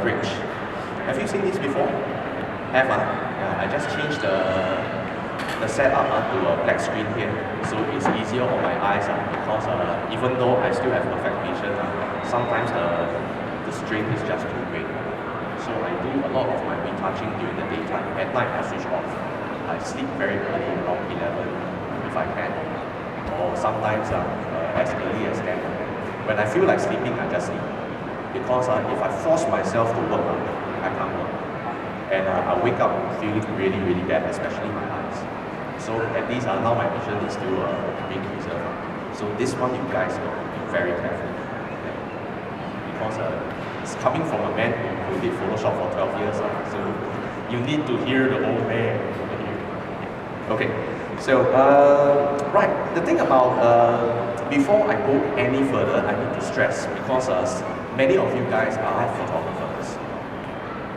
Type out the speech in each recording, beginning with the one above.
bridge. Have you seen this before? Have, yeah, I just changed the setup to a black screen here, so it's easier on my eyes because even though I still have perfect vision, sometimes the strain is just too great. So I do a lot of my retouching during the daytime. At night I switch off. I sleep very early, around 11 if I can, or sometimes as early as 10. When I feel like sleeping, I just sleep. Because if I force myself to work, I can't work. And I wake up feeling really, really bad, especially my eyes. So at least now my vision is still being preserved. So this one you guys got to be very careful. Yeah. Because it's coming from a man who did Photoshop for 12 years. So you need to hear the old man. Okay, so right, the thing about, before I go any further, I need to stress, because many of you guys are photographers.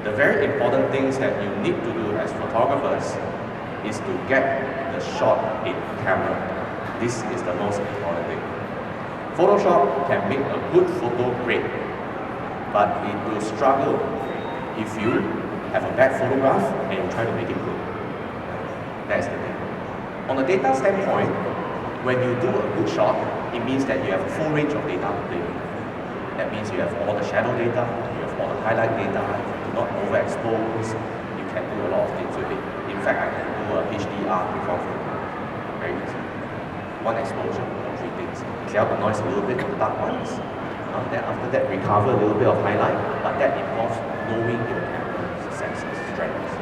The very important things that you need to do as photographers is to get the shot in camera. This is the most important thing. Photoshop can make a good photo great, but it will struggle if you have a bad photograph and you try to make it good. That's the thing. On a data standpoint, when you do a good shot, it means that you have a full range of data to play with. That means you have all the shadow data, you have all the highlight data, you do not overexpose, you can do a lot of things with it. In fact, I can do a HDR before photo. Very easy. One exposure, or 3 things. Clear out the noise a little bit on the dark ones. Then after that, recover a little bit of highlight, but that involves knowing your camera's sensors, strengths.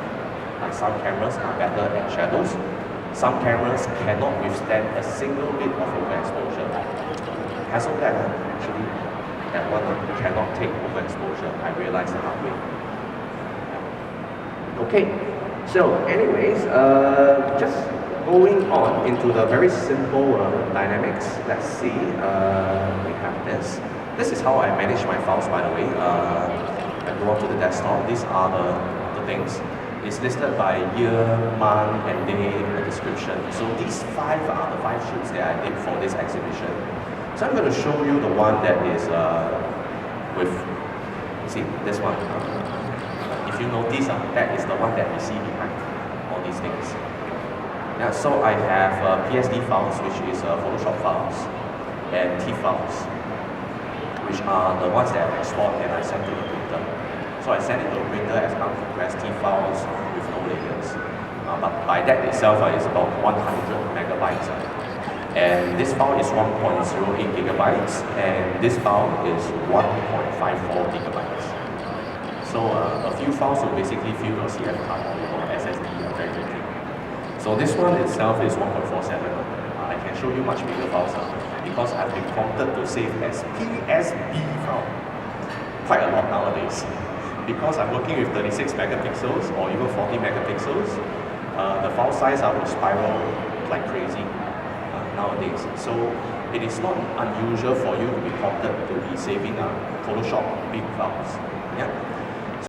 Like some cameras are better at shadows. Some cameras cannot withstand a single bit of overexposure. Hasselblad, actually, that one cannot take overexposure. I realized the hard way. Okay, so anyways, just going on into the very simple dynamics. Let's see, we have this. This is how I manage my files, by the way. I go on to the desktop. These are the things. It's listed by year, month, and day in the description. So these 5 are the 5 shoots that I did for this exhibition. So I'm going to show you the one that is with, see, this one. If you notice, that is the one that you see behind all these things. Yeah, so I have PSD files, which is Photoshop files, and TIFF files, which are the ones that I export and I send to the printer. So I send it to a printer as uncompressed TIFF files with no layers. But by that itself, it's about 100 megabytes. And this file is 1.08 gigabytes, and this file is 1.54 gigabytes. So a few files will basically fill your CF card or SSD very quickly. So this one itself is 1.47. I can show you much bigger files because I've been prompted to save as PSB file quite a lot nowadays. Because I'm working with 36 megapixels or even 40 megapixels, the file size will spiral like crazy nowadays. So it is not unusual for you to be prompted to be saving Photoshop big files. Yeah.